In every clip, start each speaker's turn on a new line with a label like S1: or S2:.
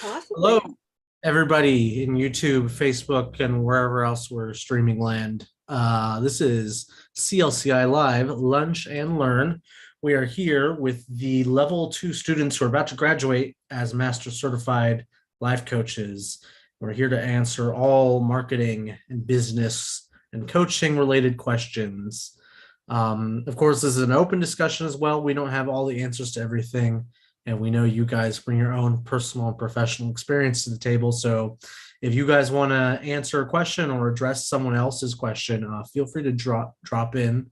S1: Hello,
S2: Possibly.
S1: everybody in YouTube, Facebook, and wherever else we're streaming land. This is CLCI Live, Lunch and Learn. We are here with the level 2 students who are about to graduate as master certified life coaches. We're here to answer all marketing and business and coaching related questions. Of course, this is an open discussion as well. We don't have all the answers to everything. And we know you guys bring your own personal and professional experience to the table. So if you guys want to answer a question or address someone else's question, feel free to drop in.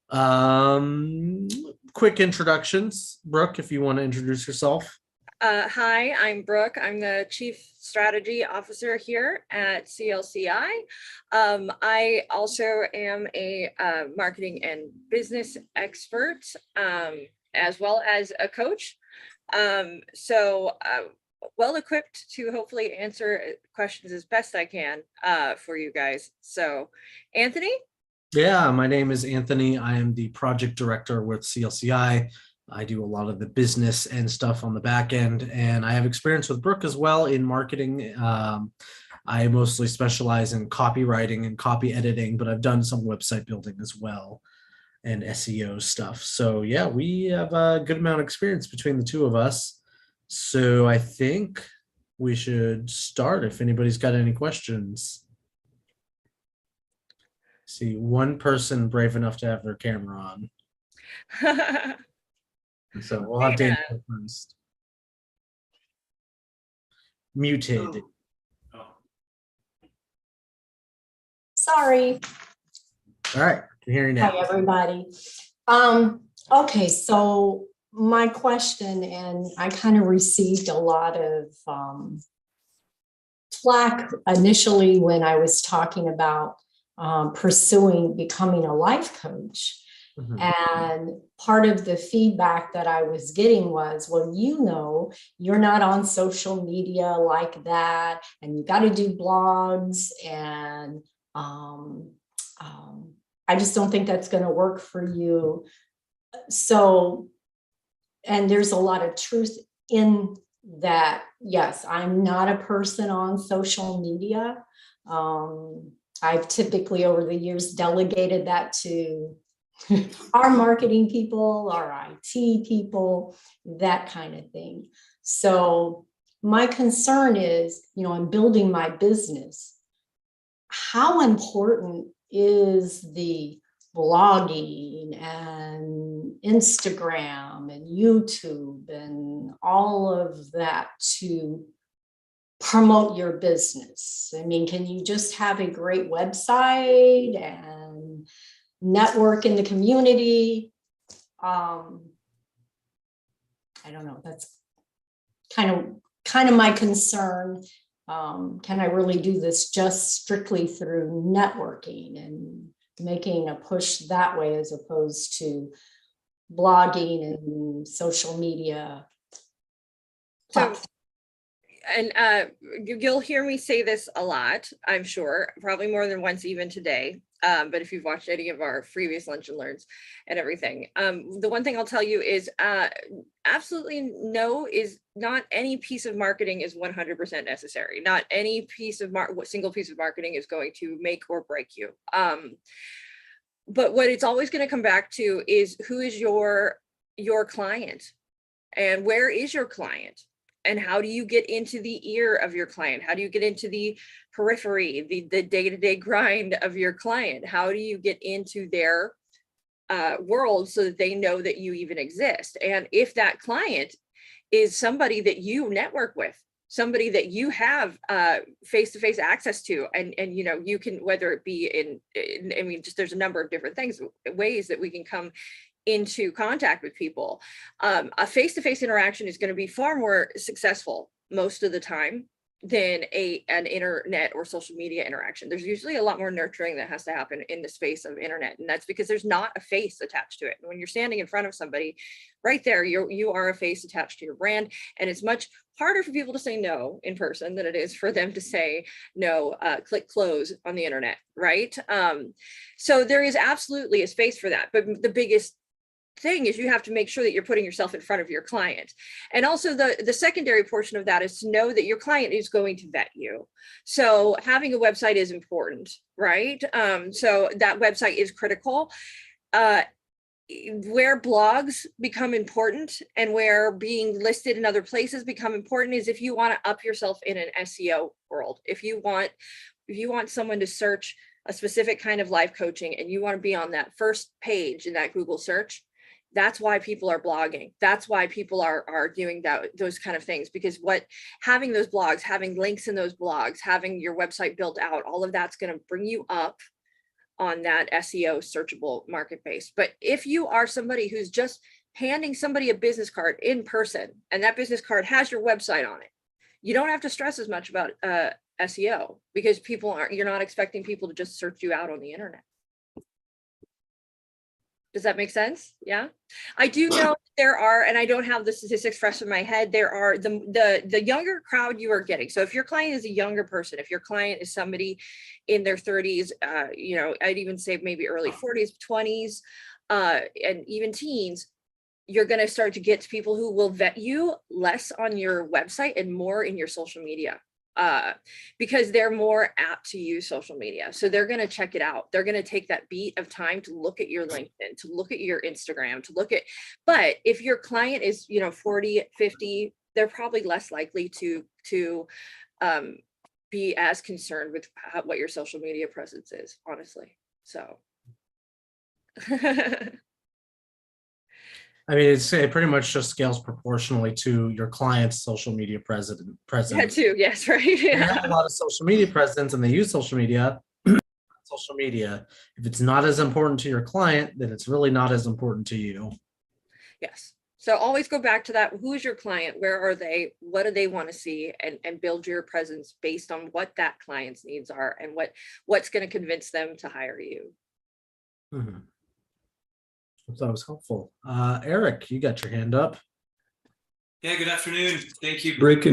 S1: Um, Quick introductions. Brooke, if you want to introduce yourself.
S2: Hi, I'm Brooke. I'm the Chief Strategy Officer here at CLCI. I also am a marketing and business expert, as well as a coach. Well equipped to hopefully answer questions as best I can for you guys. So, Anthony?
S1: Yeah, my name is Anthony. I am the project director with CLCI. I do a lot of the business and stuff on the back end, and I have experience with Brooke as well in marketing. I mostly specialize in copywriting and copy editing, but I've done some website building as well and SEO stuff. So yeah, we have a good amount of experience between the two of us. So I think we should start if anybody's got any questions. See, one person brave enough to have their camera on. So we'll have Daniel first. Muted.
S3: Sorry.
S1: All right, can hear you now.
S3: Hi, everybody. Okay, so my question, and I kind of received a lot of flack initially when I was talking about pursuing becoming a life coach.
S1: Mhm.
S3: And part of the feedback that I was getting was, well, you're not on social media like that, and you got to do blogs, and I just don't think that's going to work for you. So, and there's a lot of truth in that. Yes, I'm not a person on social media. I've typically over the years delegated that to our marketing people, our IT people, that kind of thing. So my concern is, I'm building my business. How important is the blogging and Instagram and YouTube and all of that to promote your business? I mean, can you just have a great website and network in the community? I don't know. That's kind of my concern. Can I really do this just strictly through networking and making a push that way as opposed to blogging and social media?
S2: So, and you'll hear me say this a lot, I'm sure, probably more than once even today. But if you've watched any of our previous Lunch and Learns and everything, the one thing I'll tell you is absolutely no, is not any piece of marketing is 100% necessary. Not any piece of single piece of marketing is going to make or break you. But what it's always going to come back to is who is your client, and where is your client? And how do you get into the ear of your client? How do you get into the periphery, the day-to-day grind of your client? How do you get into their world so that they know that you even exist? And if that client is somebody that you network with, somebody that you have face-to-face access to, and you can, whether it be I mean, just there's a number of different ways that we can come into contact with people. A face-to-face interaction is going to be far more successful most of the time than an internet or social media interaction. There's usually a lot more nurturing that has to happen in the space of internet, and that's because there's not a face attached to it. And when you're standing in front of somebody right there, you are a face attached to your brand, and it's much harder for people to say no in person than it is for them to say no, click close on the internet, right? So there is absolutely a space for that, but the biggest thing is you have to make sure that you're putting yourself in front of your client. And also the secondary portion of that is to know that your client is going to vet you. So having a website is important, right? So that website is critical. Where blogs become important and where being listed in other places become important is if you want to up yourself in an SEO world. If you want someone to search a specific kind of life coaching and you want to be on that first page in that Google search, that's why people are blogging. That's why people are doing those kind of things, because having those blogs, having links in those blogs, having your website built out, all of that's going to bring you up on that SEO searchable market base. But if you are somebody who's just handing somebody a business card in person and that business card has your website on it, you don't have to stress as much about SEO, because you're not expecting people to just search you out on the internet. Does that make sense? Yeah. I do know there are, and I don't have the statistics fresh in my head, there are the younger crowd you are getting. So if your client is a younger person, if your client is somebody in their 30s, I'd even say maybe early 40s, 20s, and even teens, you're going to start to get to people who will vet you less on your website and more in your social media. Because they're more apt to use social media. So they're going to check it out. They're going to take that beat of time to look at your LinkedIn, to look at your Instagram, but if your client is, 40, 50, they're probably less likely to be as concerned with what your social media presence is, honestly. So.
S1: I mean, it pretty much just scales proportionally to your client's social media presence.
S2: That too, yes, right.
S1: They have a lot of social media presence and they use social media. Social media, if it's not as important to your client, then it's really not as important to you.
S2: Yes. So always go back to that. Who's your client? Where are they? What do they want to see? And build your presence based on what that client's needs are and what's going to convince them to hire you.
S1: Mm-hmm. That was helpful. Eric, you got your hand up.
S4: Yeah, good afternoon. Thank you, Brooke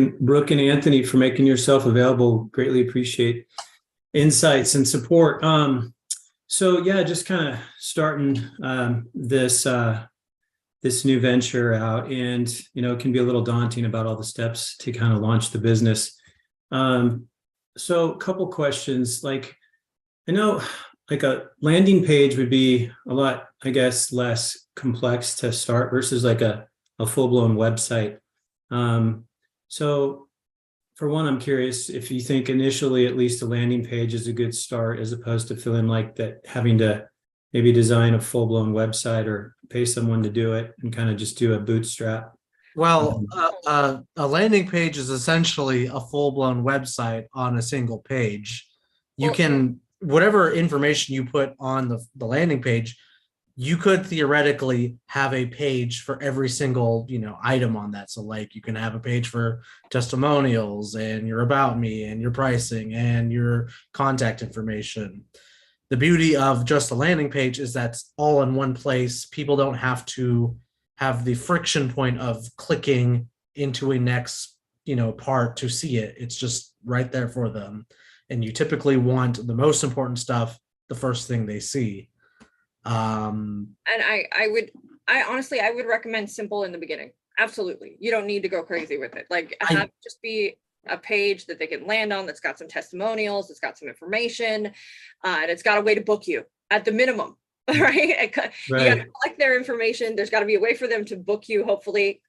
S4: and Anthony, for making yourself available. Greatly appreciate insights and support. So yeah, just kind of starting this new venture out, and it can be a little daunting about all the steps to kind of launch the business. So a couple questions. Like, I know like a landing page would be a lot, I guess, less complex to start versus like a full-blown website. So for one, I'm curious if you think initially at least a landing page is a good start, as opposed to feeling like that having to maybe design a full-blown website or pay someone to do it and kind of just do a bootstrap.
S1: Well, a landing page is essentially a full-blown website on a single page. You can, whatever information you put on the landing page, you could theoretically have a page for every single, item on that. So like you can have a page for testimonials and your about me and your pricing and your contact information. The beauty of just a landing page is that's all in one place. People don't have to have the friction point of clicking into a next, part to see it. It's just right there for them. And you typically want the most important stuff the first thing they see.
S2: And I honestly would recommend simple in the beginning. Absolutely. You don't need to go crazy with it. Like have it just be a page that they can land on, that's got some testimonials, it's got some information, and it's got a way to book you at the minimum. Right. You got to collect their information. There's got to be a way for them to book you. Hopefully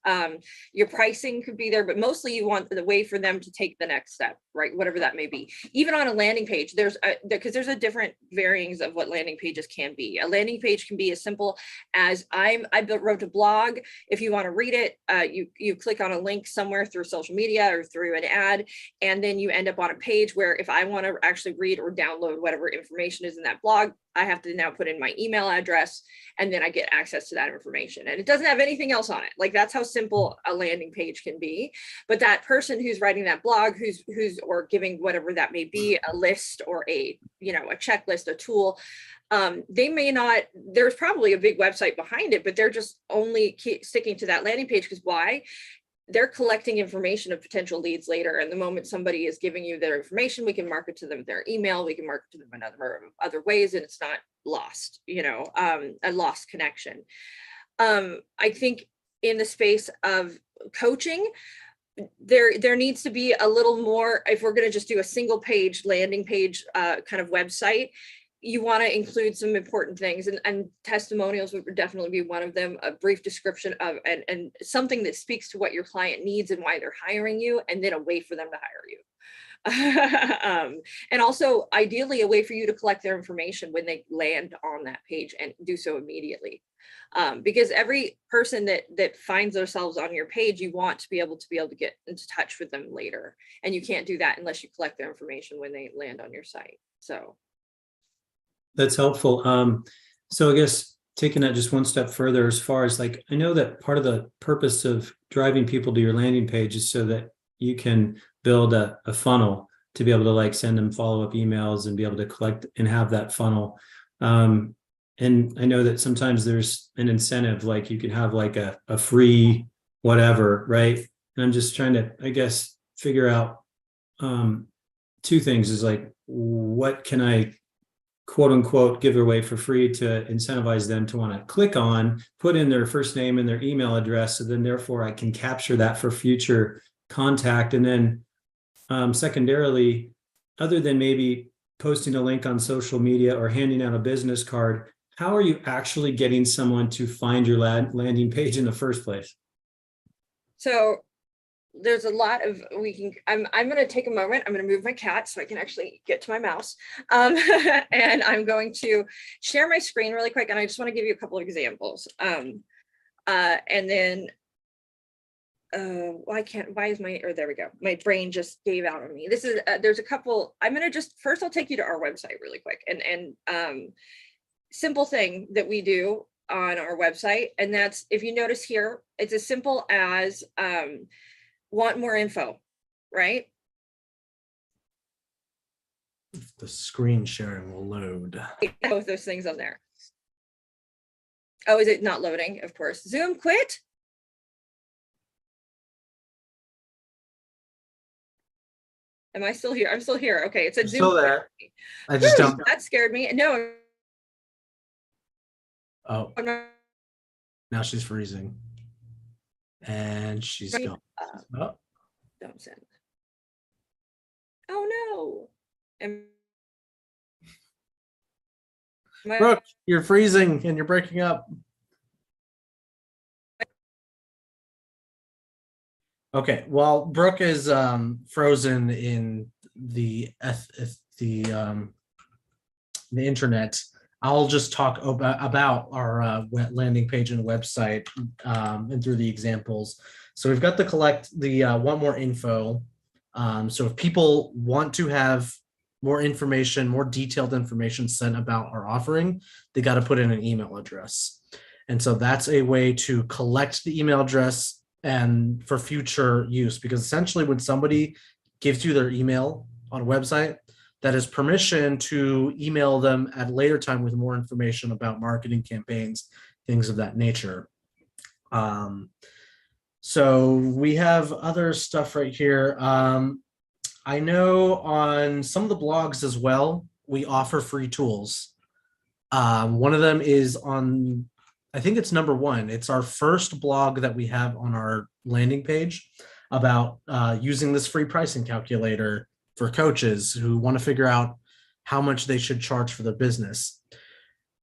S2: your pricing could be there, but mostly you want the way for them to take the next step, right? Whatever that may be. Even on a landing page, because there's a different varyings of what landing pages can be. A landing page can be as simple as I wrote a blog. If you want to read it, you click on a link somewhere through social media or through an ad, and then you end up on a page where if I want to actually read or download whatever information is in that blog, I have to now put in my email address, and then I get access to that information. And it doesn't have anything else on it. Like that's how simple a landing page can be. But that person who's writing that blog, who's or giving whatever that may be, a list or a checklist, a tool, they may not, there's probably a big website behind it, but they're just only sticking to that landing page because why? They're collecting information of potential leads later. And the moment somebody is giving you their information, we can market to them their email, we can market to them in other ways, and it's not lost, a lost connection. I think in the space of coaching, there needs to be a little more, if we're going to just do a single page landing page kind of website, you want to include some important things, and testimonials would definitely be one of them, a brief description of and something that speaks to what your client needs and why they're hiring you, and then a way for them to hire you. And also ideally a way for you to collect their information when they land on that page, and do so immediately. Because every person that finds themselves on your page, you want to be able to get into touch with them later. And you can't do that unless you collect their information when they land on your site. So
S4: That's helpful. So I guess taking that just one step further, as far as like, I know that part of the purpose of driving people to your landing page is so that you can build a funnel to be able to like send them follow-up emails and be able to collect and have that funnel. And I know that sometimes there's an incentive, like you can have like a free whatever, right? And I'm just trying to, I guess, figure out two things, is like, what can I quote unquote give away for free to incentivize them to want to click on, put in their first name and their email address, so then therefore I can capture that for future contact. And then secondarily, other than maybe posting a link on social media or handing out a business card, how are you actually getting someone to find your landing page in the first place?
S2: So there's a lot of, I'm going to take a moment. I'm going to move my cat so I can actually get to my mouse. And I'm going to share my screen really quick. And I just want to give you a couple of examples. And then, why is there we go. My brain just gave out on me. This is, there's a couple, I'm going to just, first I'll take you to our website really quick. And simple thing that we do on our website. And that's, if you notice here, it's as simple as, want more info, right?
S1: The screen sharing will load.
S2: Both those things on there. Oh, is it not loading? Of course. Zoom quit. Am I still here? I'm still here. Okay, it said Zoom.
S1: Still there. I just don't.
S2: That scared me. No.
S1: Oh, now she's freezing. And she's gone. Oh.
S2: Don't send. Oh no.
S1: Brooke, you're freezing and you're breaking up. Okay, well, Brooke is frozen in the internet. I'll just talk about our landing page and website and through the examples. So we've got the want more info. So if people want to have more information, more detailed information sent about our offering, they got to put in an email address. And so that's a way to collect the email address and for future use, because essentially when somebody gives you their email on a website, that is permission to email them at a later time with more information about marketing campaigns, things of that nature. So we have other stuff right here. I know on some of the blogs as well, we offer free tools. One of them is on, I think it's number 1. It's our first blog that we have on our landing page about using this free pricing calculator for coaches who want to figure out how much they should charge for their business.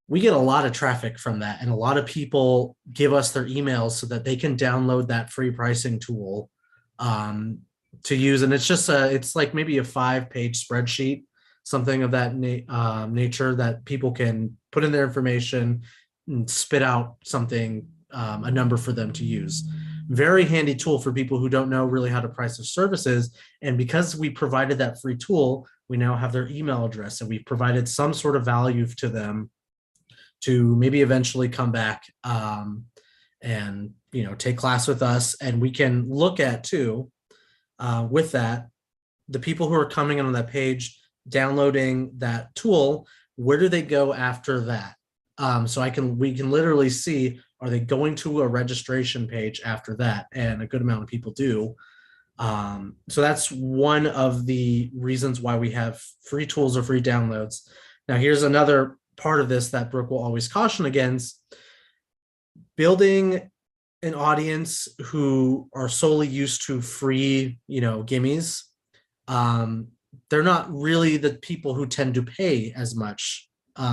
S1: We get a lot of traffic from that, and a lot of people give us their emails so that they can download that free pricing tool to use. And it's just it's like maybe a 5-page spreadsheet, something of that nature, that people can put in their information and spit out something, a number for them to use. Very handy tool for people who don't know really how to price their services. And because we provided that free tool, we now have their email address, and we've provided some sort of value to them to maybe eventually come back and take class with us. And we can look at too, with that, the people who are coming in on that page, downloading that tool, where do they go after that? So we can literally see, are they going to a registration page after that? And a good amount of people do. So that's one of the reasons why we have free tools or free downloads. Now, here's another part of this that Brooke will always caution against. building an audience who are solely used to free, gimmies. They're not really the people who tend to pay as much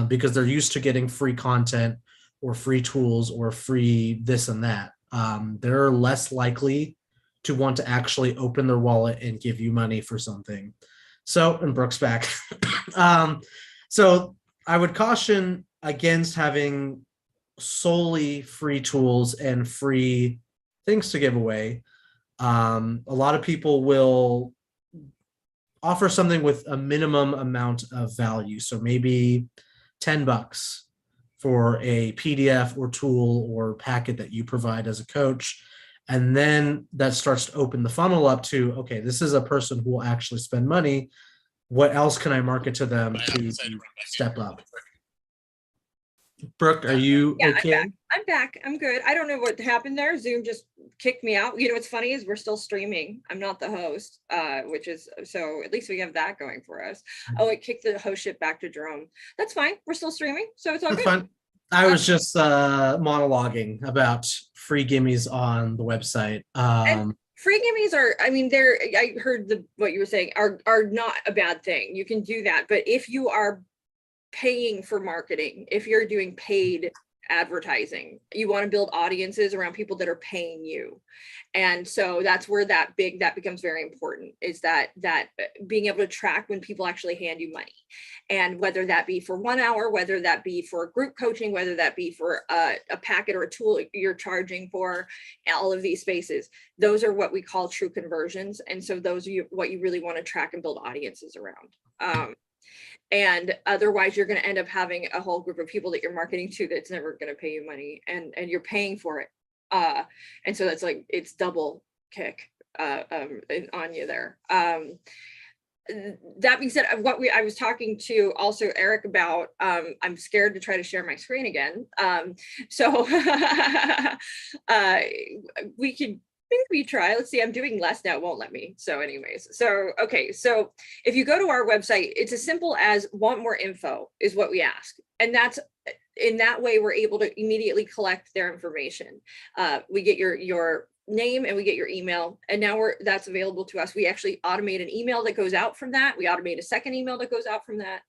S1: because they're used to getting free content or free tools or free this and that. They're less likely to want to actually open their wallet and give you money for something. So, and Brooke's back. So I would caution against having solely free tools and free things to give away. A lot of people will offer something with a minimum amount of value. So maybe $10 for a PDF or tool or packet that you provide as a coach. And then that starts to open the funnel up to, okay, this is a person who will actually spend money. What else can I market to them to step up? Brooke, are you okay?
S2: I'm back. I'm good. I don't know what happened there. Zoom just kicked me out. What's funny is we're still streaming. I'm not the host, which is, so at least we have that going for us. Oh, it kicked the hostship back to Jerome. That's fine. We're still streaming, so it's all
S1: That's
S2: good.
S1: fine. I was just monologuing about free gimmies on the website.
S2: Free gimmies are, I heard what you were saying are not a bad thing. You can do that. But if you are paying for marketing, if you're doing paid advertising, you want to build audiences around people that are paying you. And so that's where that becomes very important, is that being able to track when people actually hand you money, and whether that be for 1 hour, whether that be for group coaching, whether that be for a packet or a tool you're charging for, all of these spaces, those are what we call true conversions. And so those are what you really want to track and build audiences around. And otherwise you're going to end up having a whole group of people that you're marketing to that's never going to pay you money, and you're paying for it. And so that's like, it's double kick on you there. That being said, I was talking to also Eric about, I'm scared to try to share my screen again. So we could maybe try. Let's see, I'm doing less now, it won't let me. So anyways, okay. So if you go to our website, it's as simple as want more info is what we ask. And that's, in that way, we're able to immediately collect their information. We get your name and we get your email, and now that's available to us. We actually automate an email that goes out from that. We automate a second email that goes out from that.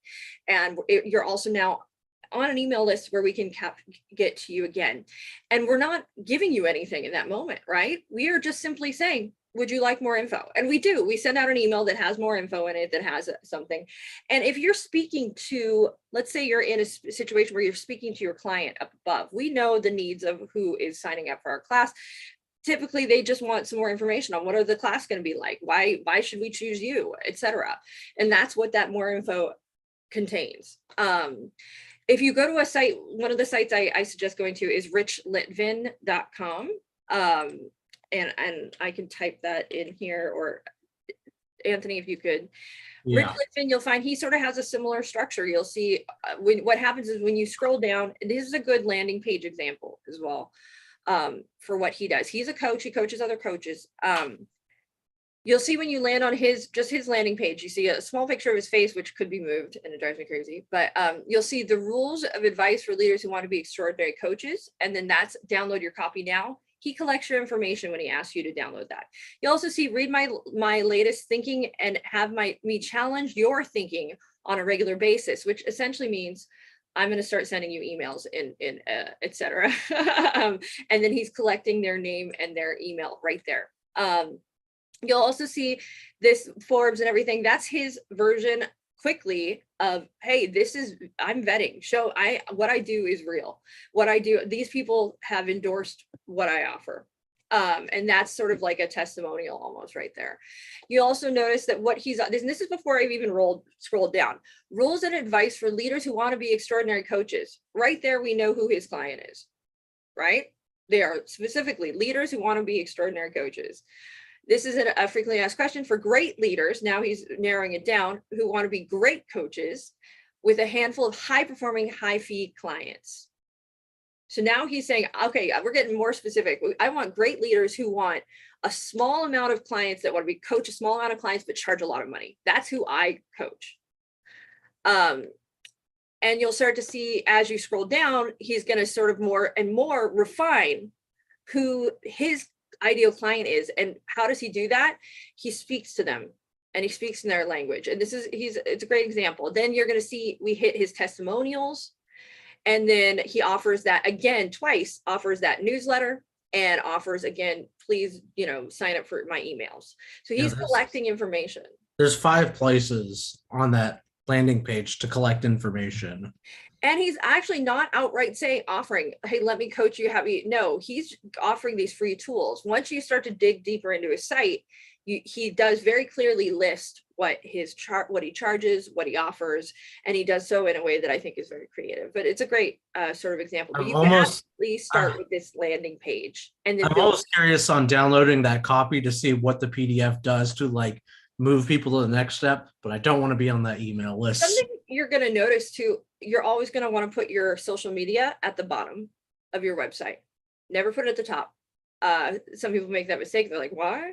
S2: And you're also now on an email list where we can get to you again. And we're not giving you anything in that moment, right? We are just simply saying, would you like more info? And we do. We send out an email that has more info in it, that has something. And if you're speaking to, let's say you're in a situation where you're speaking to your client up above, we know the needs of who is signing up for our class. Typically, they just want some more information on what are the class going to be like? Why should we choose you, etc. And that's what that more info contains. If you go to a site, one of the sites I suggest going to is richlitvin.com. And I can type that in here, or Anthony, if you could. Yeah. Rich Litvin, you'll find he sort of has a similar structure. You'll see what happens is when you scroll down, this is a good landing page example as well for what he does. He's a coach, he coaches other coaches. You'll see when you land on his landing page, you see a small picture of his face, which could be moved, and it drives me crazy. But you'll see the rules of advice for leaders who want to be extraordinary coaches. And then that's download your copy now. He collects your information when he asks you to download that. You also see read my latest thinking and have me challenge your thinking on a regular basis, which essentially means I'm going to start sending you emails in etc. And then he's collecting their name and their email right there. You'll also see this Forbes and everything. That's his version quickly of, hey, I'm vetting. What I do is real. What I do, these people have endorsed what I offer. And that's sort of like a testimonial almost right there. You also notice that what he's, and this is before I've even scrolled down, rules and advice for leaders who want to be extraordinary coaches. Right there, we know who his client is, right? They are specifically leaders who want to be extraordinary coaches. This is a frequently asked question for great leaders. Now he's narrowing it down, who want to be great coaches with a handful of high-performing, high-fee clients. So now he's saying, okay, we're getting more specific. I want great leaders who want a small amount of clients that want to coach a small amount of clients, but charge a lot of money. That's who I coach. And you'll start to see as you scroll down, he's going to sort of more and more refine who his ideal client is. And how does he do that? He speaks to them and he speaks in their language. And it's a great example. Then you're going to see we hit his testimonials. And then he offers that again, twice, offers that newsletter and offers again, please, sign up for my emails. So he's collecting information.
S1: There's 5 places on that landing page to collect information.
S2: And he's actually not outright offering, hey, let me coach you. No, he's offering these free tools. Once you start to dig deeper into his site, he does very clearly list what he charges, what he offers, and he does so in a way that I think is very creative. But it's a great sort of example. But you can actually start with this landing page, and then
S1: I'm almost curious on downloading that copy to see what the PDF does to like move people to the next step. But I don't want to be on that email list.
S2: Something you're going to notice too. You're always going to want to put your social media at the bottom of your website. Never put it at the top. Some people make that mistake. They're like, why?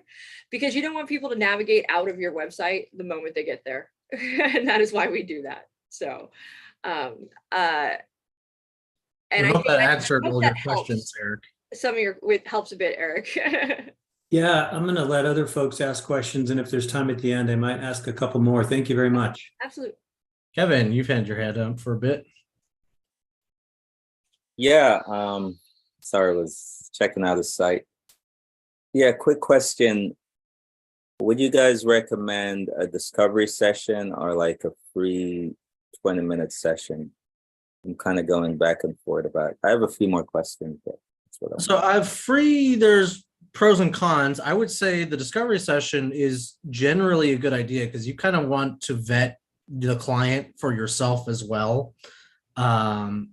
S2: Because you don't want people to navigate out of your website the moment they get there. And that is why we do that. So, and
S1: I hope that answered all your questions, Eric.
S2: Some of it helps a bit, Eric.
S4: Yeah, I'm going to let other folks ask questions. And if there's time at the end, I might ask a couple more. Thank you very much.
S2: Absolutely.
S1: Kevin, you've had your head up for a bit.
S5: Yeah, sorry, I was checking out the site. Yeah, quick question. Would you guys recommend a discovery session or like a free 20-minute session? I'm kind of going back and forth about it. I have a few more questions. But that's what
S1: there's pros and cons. I would say the discovery session is generally a good idea because you kind of want to vet the client for yourself as well. I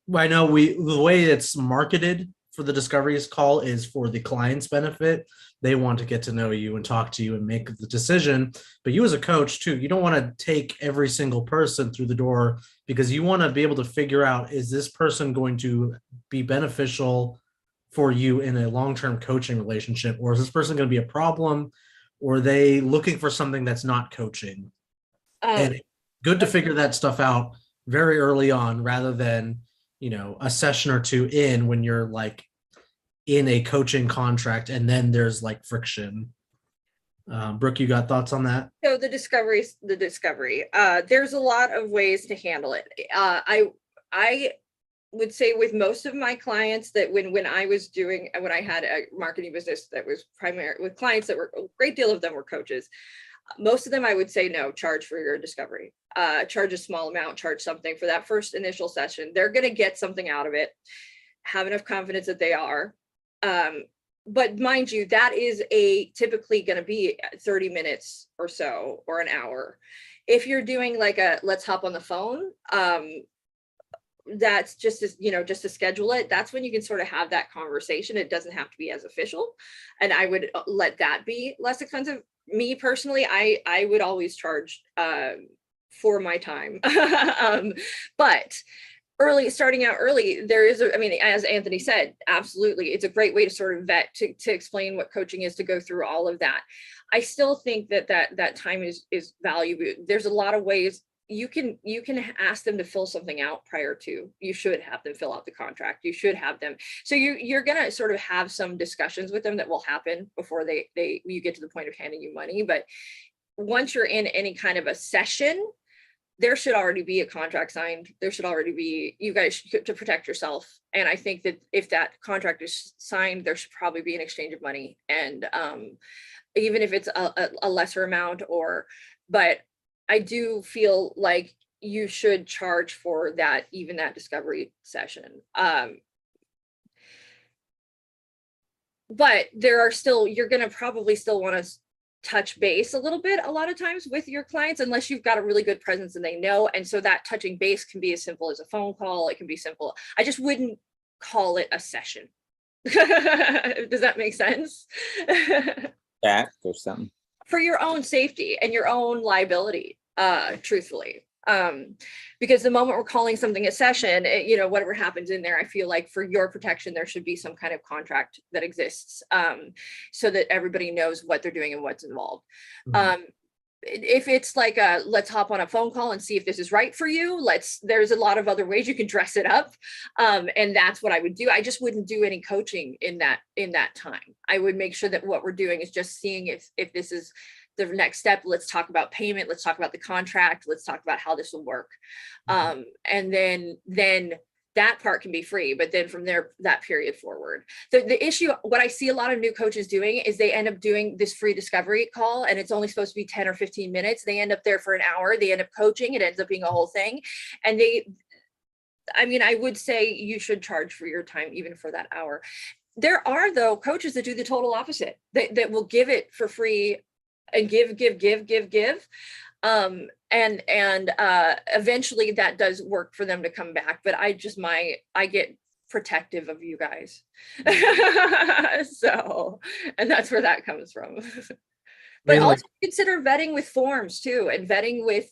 S1: know the way it's marketed for the discoveries call is for the client's benefit. They want to get to know you and talk to you and make the decision. But you as a coach too, you don't want to take every single person through the door because you want to be able to figure out, is this person going to be beneficial for you in a long-term coaching relationship? Or is this person going to be a problem? Or are they looking for something that's not coaching? And good to figure that stuff out very early on rather than, a session or two in when you're like in a coaching contract and then there's like friction. Brooke, you got thoughts on that?
S2: So the discovery, there's a lot of ways to handle it. I would say with most of my clients that when I had a marketing business that was primary with clients that were, a great deal of them were coaches. Most of them, I would say, no, charge for your discovery, charge a small amount, charge something for that first initial session. They're going to get something out of it, have enough confidence that they are. But mind you, that is typically going to be 30 minutes or so, or an hour. If you're doing like let's hop on the phone, that's just to schedule it. That's when you can sort of have that conversation. It doesn't have to be as official. And I would let that be less expensive. Me personally, I would always charge for my time. But starting out early, as Anthony said, absolutely. It's a great way to sort of vet, to explain what coaching is, to go through all of that. I still think that time is valuable. There's a lot of ways you can ask them to fill something out prior to. You should have them fill out the contract. You should have them. So you're going to sort of have some discussions with them that will happen before you get to the point of handing you money. But once you're in any kind of a session, there should already be a contract signed. There should already be, you guys to protect yourself. And I think that if that contract is signed, there should probably be an exchange of money. And even if it's a lesser amount but I do feel like you should charge for that, even that discovery session. But you're going to probably still want to touch base a little bit a lot of times with your clients, unless you've got a really good presence and they know. And so that touching base can be as simple as a phone call. It can be simple. I just wouldn't call it a session. Does that make sense?
S5: Back or something.
S2: For your own safety and your own liability, truthfully. Because the moment we're calling something a session, whatever happens in there, I feel like for your protection, there should be some kind of contract that exists, so that everybody knows what they're doing and what's involved.
S1: Mm-hmm.
S2: if it's like a let's hop on a phone call and see if this is right for you, there's a lot of other ways you can dress it up, and that's what I would do. I just wouldn't do any coaching in that time. I would make sure that what we're doing is just seeing if this is the next step. Let's talk about payment, let's talk about the contract, let's talk about how this will work, and then that part can be free, but then from there, that period forward. The issue, what I see a lot of new coaches doing is they end up doing this free discovery call, and it's only supposed to be 10 or 15 minutes. They end up there for an hour. They end up coaching. It ends up being a whole thing. And I would say you should charge for your time, even for that hour. There are, though, coaches that do the total opposite, that will give it for free and give. And eventually that does work for them to come back, but I get protective of you guys. So, and that's where that comes from. But
S1: Really?
S2: also consider vetting with forms too, and vetting with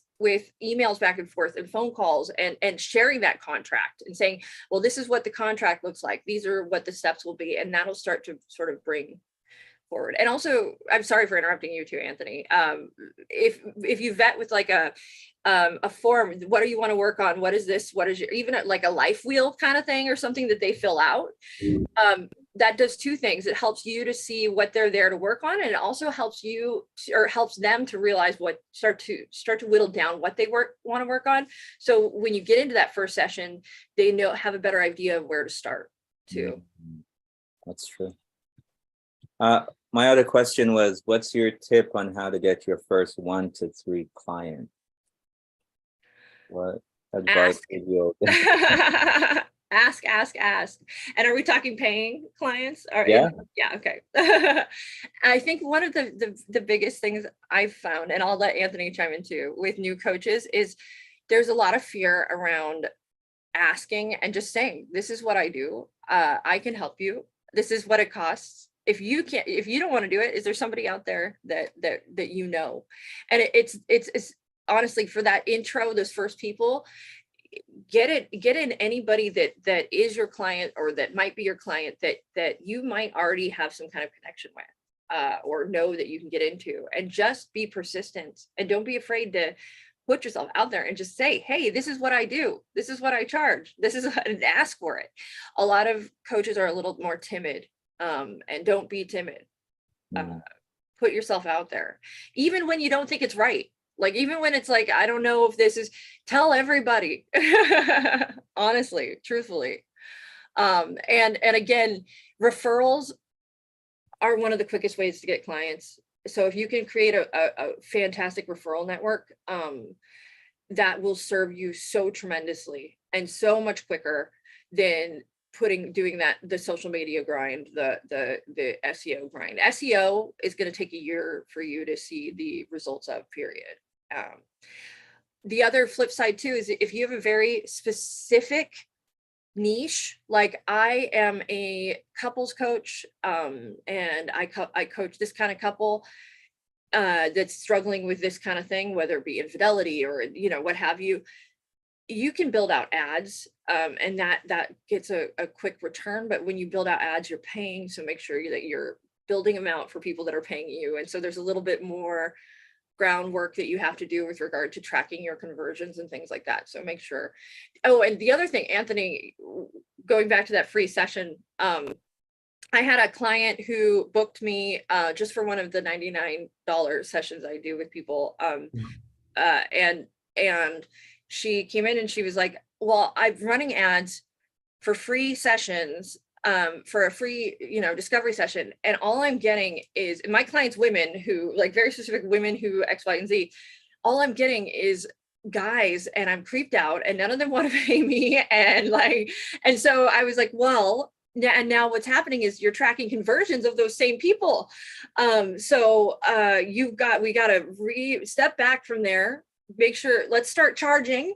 S2: emails back and forth and phone calls, and sharing that contract and saying, well, this is what the contract looks like. These are what the steps will be. And that'll start to sort of bring forward. And also, I'm sorry for interrupting you too, Anthony. If you vet with like a form, what do you want to work on? What is this? What is your, even like a life wheel kind of thing, or something that they fill out? That does two things. It helps you to see what they're there to work on, and it also helps you, or helps them to realize start to whittle down what they want to work on. So when you get into that first session, they have a better idea of where to start too.
S5: That's true. My other question was, what's your tip on how to get your first 1 to 3 clients? What advice would you?
S2: Ask. And are we talking paying clients?
S5: Yeah.
S2: Yeah. Okay. I think one of the biggest things I've found, and I'll let Anthony chime in too, with new coaches, is there's a lot of fear around asking and just saying, this is what I do. I can help you. This is what it costs. If you don't want to do it, is there somebody out there that you know? And it's honestly, for that intro, those first people, get in anybody that is your client, or that might be your client, that you might already have some kind of connection with, or know that you can get into, and just be persistent, and don't be afraid to put yourself out there and just say, hey, this is what I do. This is what I charge. This is, and ask for it. A lot of coaches are a little more timid. And don't be timid. Put yourself out there, even when you don't think it's right. Like, even when it's like, I don't know if this is, tell everybody. Honestly, truthfully. And again, referrals are one of the quickest ways to get clients. So if you can create a fantastic referral network, that will serve you so tremendously and so much quicker than doing the social media grind, the SEO grind. SEO is going to take a year for you to see the results of, period. The other flip side too is, if you have a very specific niche, like I am a couples coach, and I coach this kind of couple that's struggling with this kind of thing, whether it be infidelity or what have you. You can build out ads, and that gets a quick return. But when you build out ads, you're paying. So make sure that you're building them out for people that are paying you. And so there's a little bit more groundwork that you have to do with regard to tracking your conversions and things like that. So make sure. Oh, and the other thing, Anthony, going back to that free session, I had a client who booked me just for one of the $99 sessions I do with people. And she came in and she was like, well, I'm running ads for free sessions, for a free, discovery session. And all I'm getting is, my clients, women who, like, very specific women who X, Y, and Z, all I'm getting is guys, and I'm creeped out, and none of them want to pay me. And so I was like, well, and now what's happening is you're tracking conversions of those same people. So we got to step back from there, make sure, let's start charging.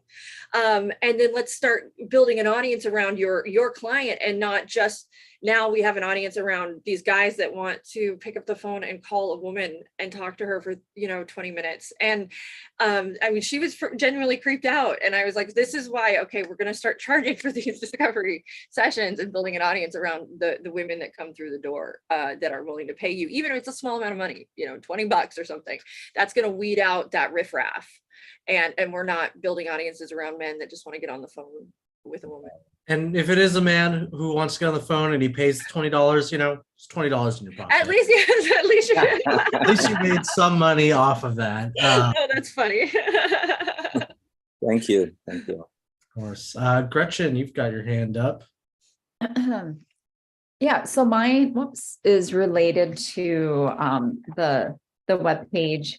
S2: And then let's start building an audience around your client, and not just now we have an audience around these guys that want to pick up the phone and call a woman and talk to her for, 20 minutes. And I mean, she was genuinely creeped out. And I was like, this is why, okay, we're going to start charging for these discovery sessions and building an audience around the women that come through the door that are willing to pay you, even if it's a small amount of money, $20 or something. That's going to weed out that riffraff. And we're not building audiences around men that just want to get on the phone with a woman.
S1: And if it is a man who wants to get on the phone and he pays $20, it's $20 in your pocket.
S2: At least, yes, at least
S1: At least you made some money off of that.
S2: Oh, that's funny.
S5: Thank you. Thank you.
S1: Of course. Gretchen, you've got your hand up.
S6: Yeah, so mine is related to the web page.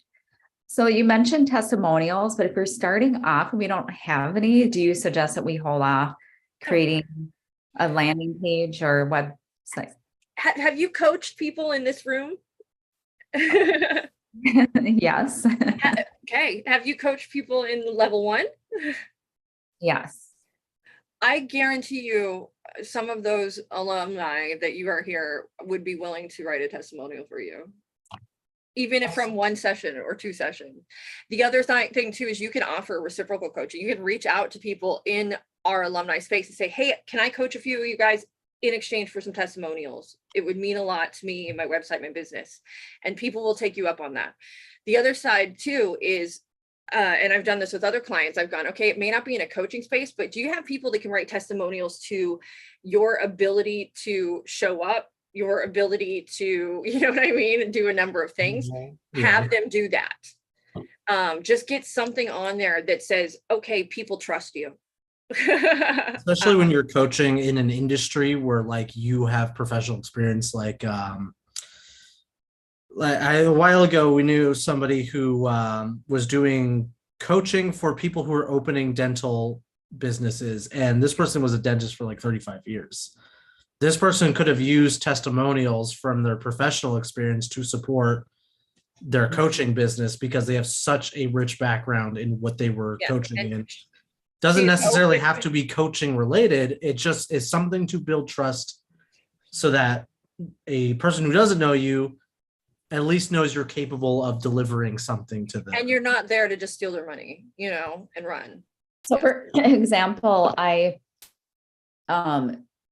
S6: So you mentioned testimonials, but if we're starting off and we don't have any, do you suggest that we hold off creating a landing page or website?
S2: Have you coached people in this room?
S6: Yes.
S2: Okay. Have you coached people in level 1?
S6: Yes.
S2: I guarantee you some of those alumni that you are here would be willing to write a testimonial for you, even if from 1 session or 2 sessions. The other thing too is you can offer reciprocal coaching. You can reach out to people in our alumni space and say, hey, can I coach a few of you guys in exchange for some testimonials? It would mean a lot to me and my website, my business. And people will take you up on that. The other side too is, and I've done this with other clients, I've gone, okay, it may not be in a coaching space, but do you have people that can write testimonials to your ability to show up, your ability to, and do a number of things? Have them do that. Just get something on there that says, okay, people trust you.
S1: Especially when you're coaching in an industry where like you have professional experience, like a while ago we knew somebody who was doing coaching for people who were opening dental businesses, and this person was a dentist for like 35 years. This person could have used testimonials from their professional experience to support their coaching business because they have such a rich background in what they were coaching in. Doesn't necessarily have to be coaching related. It just is something to build trust so that a person who doesn't know you at least knows you're capable of delivering something to them.
S2: And you're not there to just steal their money, and run.
S6: So for example,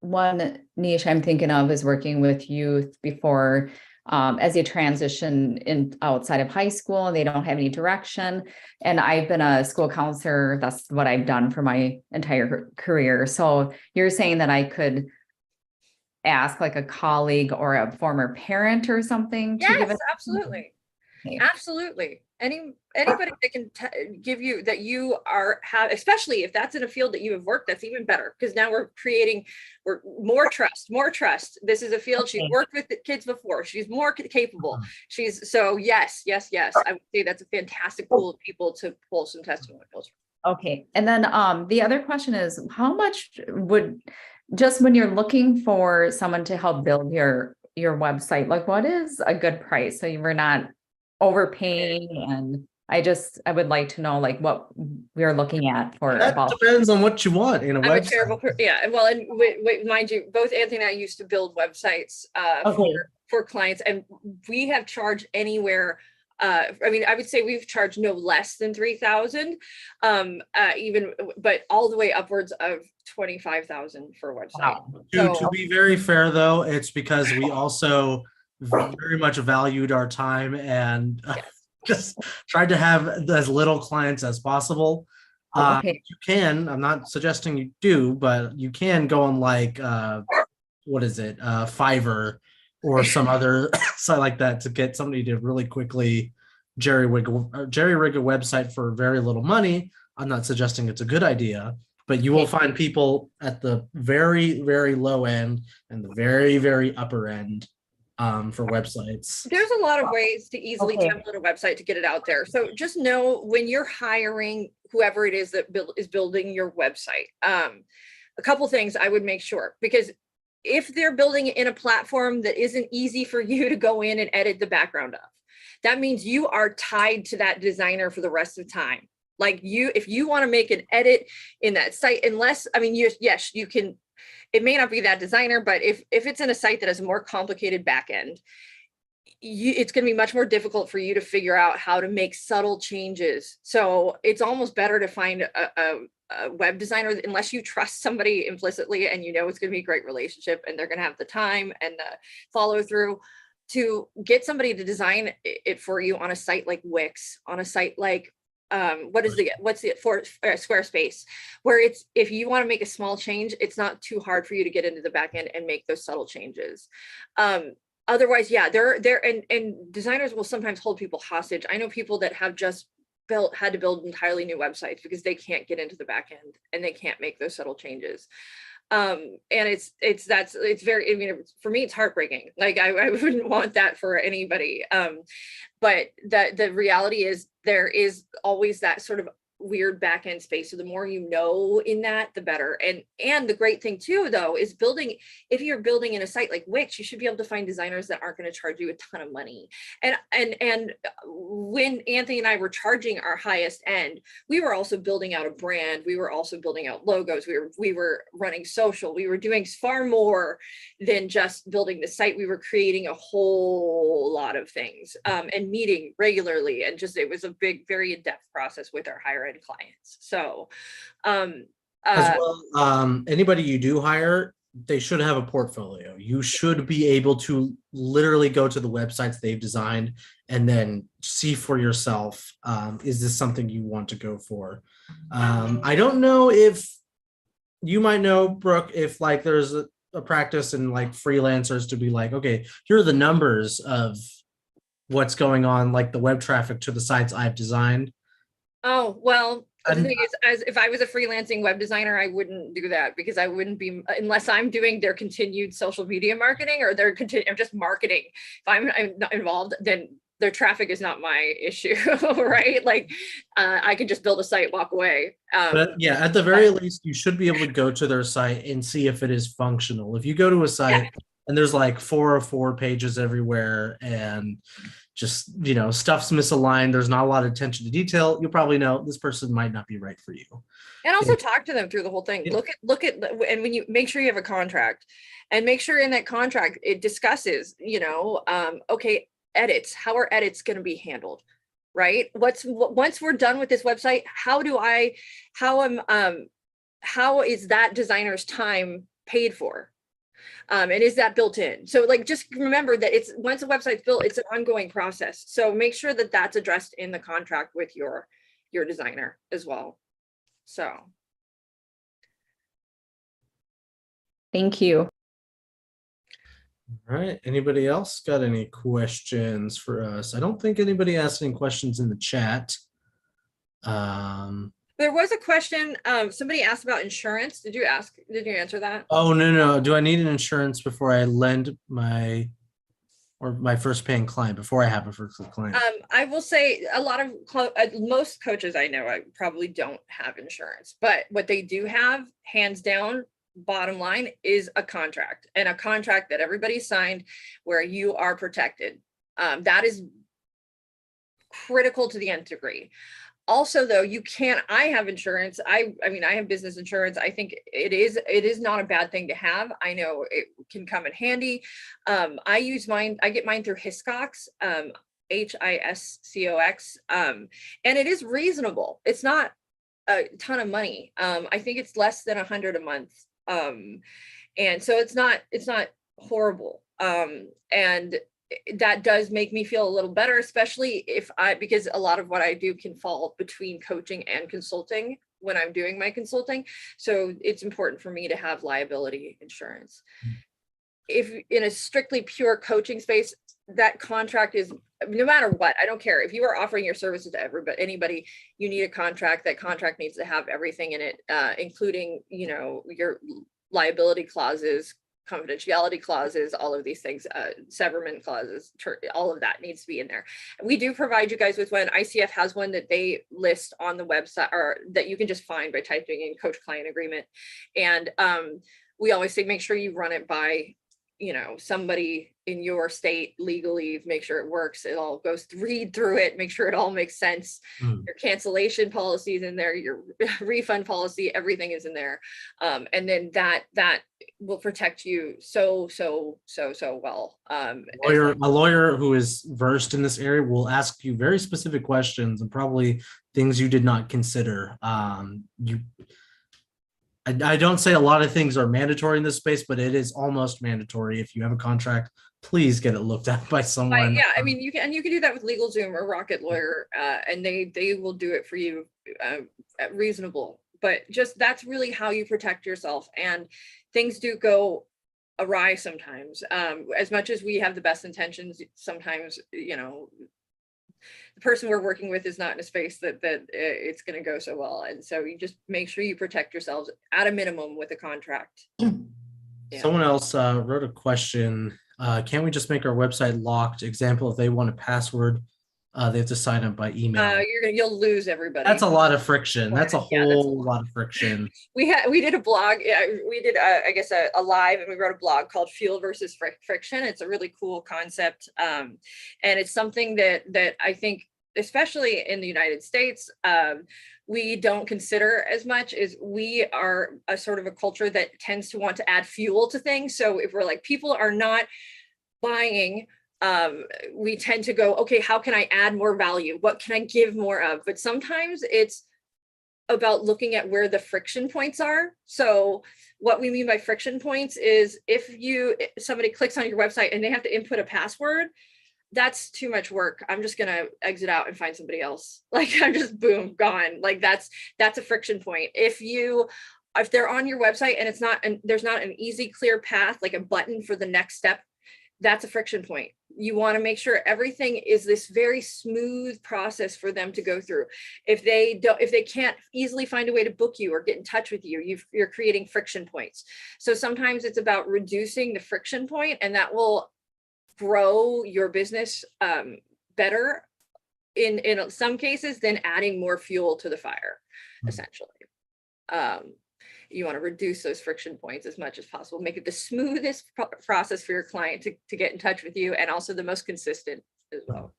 S6: one niche I'm thinking of is working with youth before as they transition in outside of high school and they don't have any direction. And I've been a school counselor. That's what I've done for my entire career. So you're saying that I could ask like a colleague or a former parent or something to give
S2: Yes,
S6: it?
S2: absolutely.
S6: Okay.
S2: Absolutely. Anybody that can give you that you have, especially if that's in a field that you have worked, that's even better, because now we're more trust. This is a field she's worked with the kids before. She's more capable. Yes. I would say that's a fantastic pool of people to pull some testimonials.
S6: Okay. And then the other question is, how much would, just when you're looking for someone to help build your website, like what is a good price? So we're not overpaying, and I would like to know like what we're looking at for.
S1: That depends on what you want in a website.
S2: Yeah. Well, and mind you, both Anthony and I used to build websites for clients, and we have charged anywhere. I would say we've charged no less than 3,000, but all the way upwards of 25,000 for a website.
S1: Wow. To be very fair though, it's because we also very much valued our time and just tried to have as little clients as possible. You can, I'm not suggesting you do, but you can go on like Fiverr or some other site like that to get somebody to really quickly jerry-rig a website for very little money. I'm not suggesting it's a good idea, but you will find people at the very, very low end and the very, very upper end for websites.
S2: There's a lot of ways to easily template a website to get it out there. So just know when you're hiring whoever it is that is building your website, a couple things I would make sure, because if they're building it in a platform that isn't easy for you to go in and edit the background of, that means you are tied to that designer for the rest of the time. Like if you want to make an edit in that site, unless, I mean, yes, you can, it may not be that designer, but if it's in a site that has a more complicated back end, it's going to be much more difficult for you to figure out how to make subtle changes. So it's almost better to find a web designer, unless you trust somebody implicitly and you know it's going to be a great relationship and they're going to have the time and the follow through, to get somebody to design it for you on a site like Wix, on a site like Squarespace, where it's, if you want to make a small change, it's not too hard for you to get into the back end and make those subtle changes. Otherwise, yeah, and designers will sometimes hold people hostage. I know people that have just had to build entirely new websites because they can't get into the back end and they can't make those subtle changes. And it's very, I mean, for me, it's heartbreaking. Like I wouldn't want that for anybody. But the reality is there is always that sort of weird back end space. So the more you know in that, the better. And the great thing too, though, is if you're building in a site like Wix, you should be able to find designers that aren't going to charge you a ton of money. And when Anthony and I were charging our highest end, we were also building out a brand. We were also building out logos. We were running social. We were doing far more than just building the site. We were creating a whole lot of things, and meeting regularly. And just, it was a big, very in-depth process with our higher end clients. So
S1: As well, anybody you do hire, they should have a portfolio. You should be able to literally go to the websites they've designed and then see for yourself, is this something you want to go for? I don't know if you might know, Brooke, if like there's a practice in like freelancers to be like, okay, here are the numbers of what's going on, like the web traffic to the sites I've designed.
S2: Oh, well, the thing is, as if I was a freelancing web designer, I wouldn't do that, because I wouldn't be, unless I'm doing their continued social media marketing or their just marketing. If I'm not involved, then their traffic is not my issue, right? Like I could just build a site, walk away.
S1: But yeah, at the very least, you should be able to go to their site and see if it is functional. If you go to a site and there's like 404 pages everywhere and just, you know, stuff's misaligned, there's not a lot of attention to detail, you'll probably know this person might not be right for you.
S2: And also talk to them through the whole thing.
S1: Yeah.
S2: Look at, and when you make sure you have a contract, and make sure in that contract it discusses, you know, okay, edits, how are edits going to be handled, right? Once we're done with this website, how is that designer's time paid for? And is that built in? So like, just remember that it's, once a website's built, it's an ongoing process. So make sure that that's addressed in the contract with your designer as well. So.
S6: Thank you.
S1: All right. Anybody else got any questions for us? I don't think anybody asked any questions in the chat.
S2: There was a question, somebody asked about insurance. Did you answer that?
S1: Oh, no. Do I need an insurance before I lend my first paying client, before I have a first client?
S2: I will say a lot of most coaches I know, I probably don't have insurance, but what they do have, hands down, bottom line, is a contract, and a contract that everybody signed where you are protected. That is critical to the nth degree. Also, though, I have insurance. I mean, I have business insurance. I think it is not a bad thing to have. I know it can come in handy. I use mine, I get mine through Hiscox, HISCOX. And it is reasonable. It's not a ton of money. I think it's less than $100 a month. And so it's not horrible. And that does make me feel a little better, especially because a lot of what I do can fall between coaching and consulting when I'm doing my consulting. So it's important for me to have liability insurance. If in a strictly pure coaching space, that contract is, no matter what, I don't care if you are offering your services to anybody, you need a contract. That contract needs to have everything in it, including, you know, your liability clauses, confidentiality clauses, all of these things, severment clauses, all of that needs to be in there. We do provide you guys with one. ICF has one that they list on the website, or that you can just find by typing in coach client agreement. And we always say, make sure you run it by somebody in your state legally, make sure it works. It all goes, read through it, make sure it all makes sense.
S1: Hmm.
S2: Your cancellation policy is in there, your refund policy, everything is in there. And then that will protect you so well.
S1: A lawyer who is versed in this area will ask you very specific questions and probably things you did not consider. I don't say a lot of things are mandatory in this space, but it is almost mandatory. If you have a contract, please get it looked at by someone.
S2: Yeah, I mean, you can do that with LegalZoom or Rocket Lawyer, and they will do it for you at reasonable. But just that's really how you protect yourself. And things do go awry sometimes. As much as we have the best intentions, sometimes the person we're working with is not in a space that it's going to go so well. And so you just make sure you protect yourselves at a minimum with a contract. Yeah.
S1: Someone else wrote a question. Can't we just make our website locked? Example, if they want a password, they have to sign up by email.
S2: You'll lose everybody.
S1: That's a lot of friction. That's a
S2: Yeah, that's a
S1: whole lot of friction.
S2: We did a blog. We did I guess a live, and we wrote a blog called Fuel versus Friction. It's a really cool concept, and it's something that I think, especially in the United States, we don't consider as much. Is we are a sort of a culture that tends to want to add fuel to things. So if we're like, people are not buying, we tend to go, okay, how can I add more value? What can I give more of? But sometimes it's about looking at where the friction points are. So what we mean by friction points is if somebody clicks on your website and they have to input a password, that's too much work. I'm just going to exit out and find somebody else. Like, I'm just boom, gone. Like that's a friction point. If they're on your website and there's not an easy, clear path, like a button for the next step, that's a friction point. You want to make sure everything is this very smooth process for them to go through. If they can't easily find a way to book you or get in touch with you, you're creating friction points. So sometimes it's about reducing the friction point, and that will grow your business better in some cases than adding more fuel to the fire, essentially. You want to reduce those friction points as much as possible, make it the smoothest process for your client to get in touch with you, and also the most consistent as well.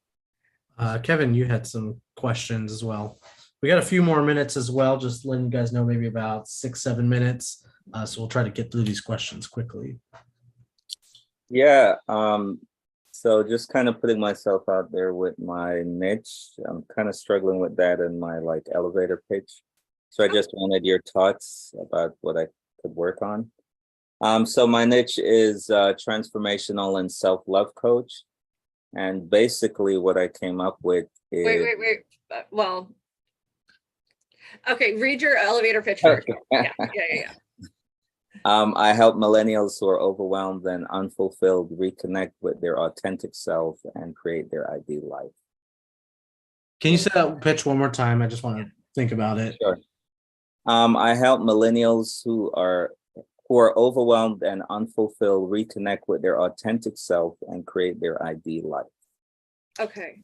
S1: Kevin, you had some questions as well. We got a few more minutes as well, just letting you guys know, maybe about 6-7 minutes. So we'll try to get through these questions quickly.
S5: Yeah. So just kind of putting myself out there with my niche. I'm kind of struggling with that in my elevator pitch. So I just wanted your thoughts about what I could work on. So my niche is transformational and self-love coach. And basically what I came up with is...
S2: Wait. Well, okay, read your elevator pitch first. Yeah.
S5: I help millennials who are overwhelmed and unfulfilled reconnect with their authentic self and create their ideal life.
S1: Can you say that pitch one more time? I just want to think about it.
S5: Sure. I help millennials who are overwhelmed and unfulfilled reconnect with their authentic self and create their ideal life.
S2: Okay.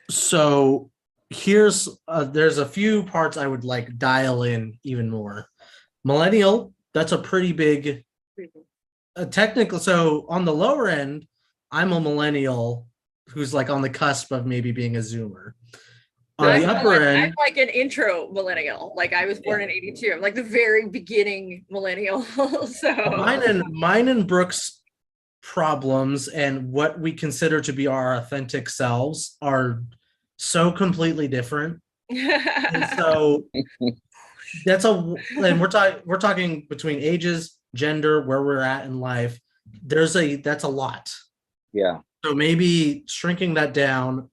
S1: So there's a few parts I would dial in even more. Millennial, that's a pretty big technical. So on the lower end, I'm a millennial who's on the cusp of maybe being a Zoomer. On the upper end,
S2: I'm like an intro millennial. I was born in 82. I'm the very beginning millennial. So
S1: mine and Brooke's problems and what we consider to be our authentic selves are so completely different. And so we're talking between ages, gender, where we're at in life. That's a lot.
S5: Yeah.
S1: So maybe shrinking that down.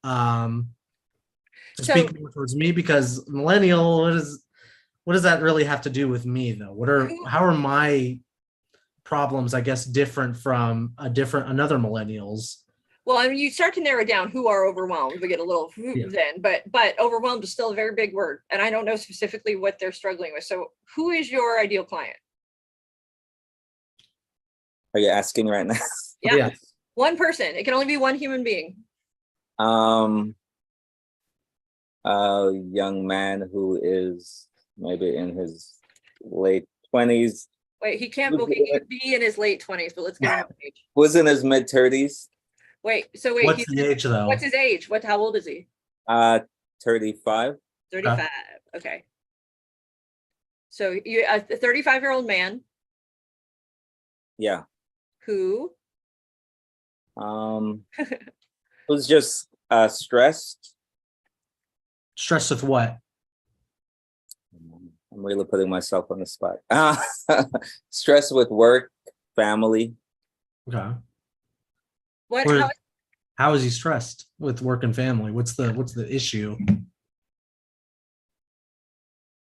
S1: To speak more towards me, because millennial, what does that really have to do with me though? How are my problems, I guess, different from another millennial's?
S2: Well, I mean, you start to narrow down who are overwhelmed. We get a little then, but overwhelmed is still a very big word, and I don't know specifically what they're struggling with. So, who is your ideal client?
S5: Are you asking right now?
S2: Yeah. One person. It can only be one human being.
S5: A young man who is maybe in his late 20s.
S2: Wait, he can't, okay, he could be in his late 20s, but let's give him an age.
S5: Was in his mid-30s,
S2: Wait, so wait,
S1: What's the age though?
S2: what's his age? How old is he?
S5: 35.
S2: 35, okay. So you, a 35-year-old man
S5: Yeah.
S2: who,
S5: Was just stressed.
S1: Stressed with what?
S5: I'm really putting myself on the spot. Stress with work, family.
S1: Okay.
S2: what,
S1: Or-
S2: how,
S1: How is he stressed with work and family? What's the issue?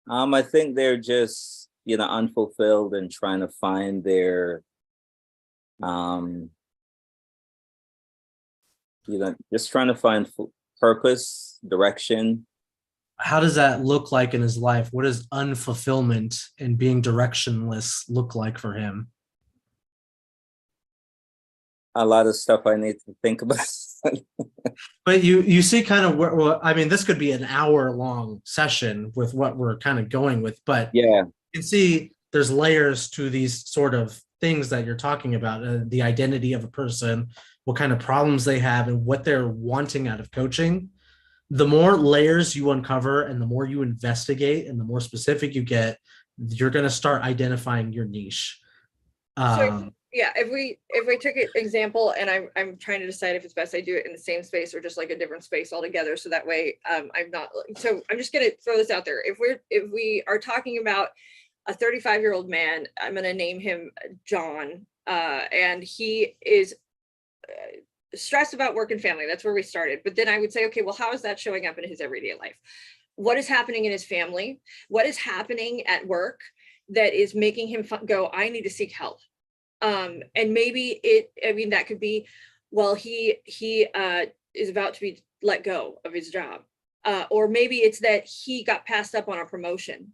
S5: I think they're just, unfulfilled and trying to find their, just trying to find purpose, direction.
S1: How does that look like in his life? What does unfulfillment and being directionless look like for him?
S5: A lot of stuff I need to think about.
S1: But you see kind of well, I mean, this could be an hour-long session with what we're kind of going with, but
S5: Yeah,
S1: you can see there's layers to these sort of things that you're talking about, the identity of a person, what kind of problems they have, and what they're wanting out of coaching. The more layers you uncover and the more you investigate and the more specific you get, you're going to start identifying your niche.
S2: yeah, if we took an example, and I'm trying to decide if it's best I do it in the same space or just like a different space altogether, so that way I'm not, so I'm just gonna throw this out there. If we are talking about a 35-year-old man, I'm gonna name him John, and he is stressed about work and family. That's where we started. But then I would say, okay, well, how is that showing up in his everyday life? What is happening in his family? What is happening at work that is making him go, I need to seek help? And maybe that could be, well, he is about to be let go of his job. Or maybe it's that he got passed up on a promotion.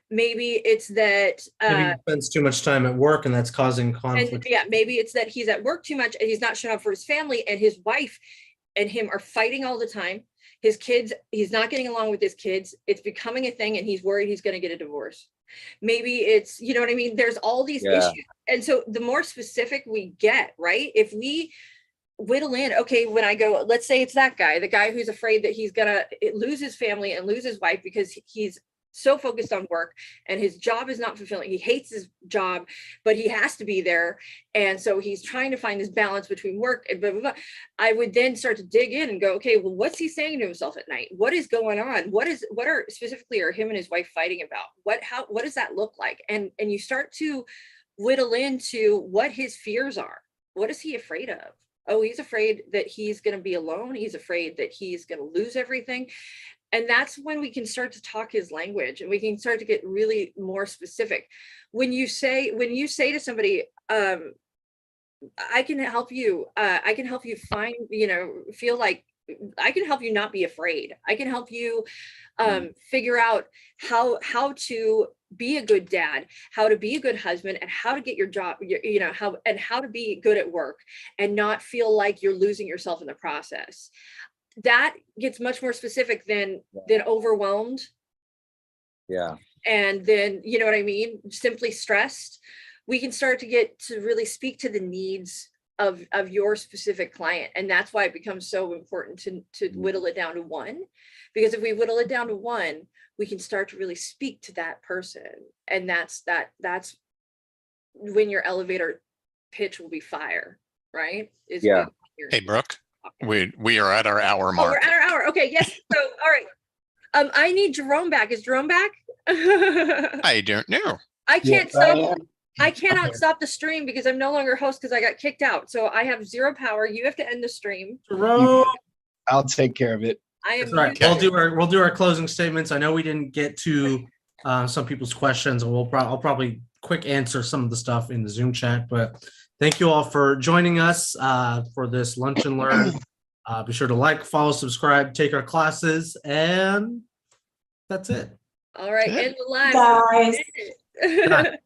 S2: Maybe it's that
S1: Maybe he spends too much time at work and that's causing conflict.
S2: and yeah, maybe it's that he's at work too much and he's not showing up for his family, and his wife and him are fighting all the time. His kids, he's not getting along with his kids. It's becoming a thing, and he's worried he's going to get a divorce. Maybe it's, you know what I mean? There's all these issues. And so the more specific we get, right? If we whittle in, okay, when I go, let's say it's that guy, the guy who's afraid that he's going to lose his family and lose his wife because he's so focused on work and his job is not fulfilling. He hates his job, but he has to be there. And so he's trying to find this balance between work and blah, blah, blah. I would then start to dig in and go, okay, well, what's he saying to himself at night? What is going on? What are specifically are him and his wife fighting about? What does that look like? And you start to whittle into what his fears are. What is he afraid of? Oh, he's afraid that he's going to be alone. He's afraid that he's going to lose everything. And that's when we can start to talk his language and we can start to get really more specific. When you say to somebody, I can help you find, feel like I can help you not be afraid. I can help you figure out how to be a good dad, how to be a good husband, and how to get your job, how to be good at work and not feel like you're losing yourself in the process. That gets much more specific than overwhelmed.
S5: Yeah.
S2: And then, you know what I mean? Simply stressed. We can start to get to really speak to the needs of your specific client. And that's why it becomes so important to whittle it down to one, because if we whittle it down to one, we can start to really speak to that person. And that's when your elevator pitch will be fire, right?
S5: Yeah.
S7: Hey, Brooke, we are at our hour
S2: Oh,
S7: mark.
S2: we're at our hour. Okay, yes. So, all right. I need Jerome back. Is Jerome back?
S7: I don't know.
S2: I can't stop. I cannot stop the stream because I'm no longer host because I got kicked out. So I have zero power. You have to end the stream.
S1: Jerome.
S8: I'll take care of it.
S2: I am.
S1: That's right.
S2: muted.
S1: We'll do our closing statements. I know we didn't get to some people's questions, and I'll probably quick answer some of the stuff in the Zoom chat. But thank you all for joining us for this Lunch and Learn. Be sure to like, follow, subscribe, take our classes, and that's it.
S2: All right,
S7: Good.
S2: end the live.
S3: Guys.
S1: Good night.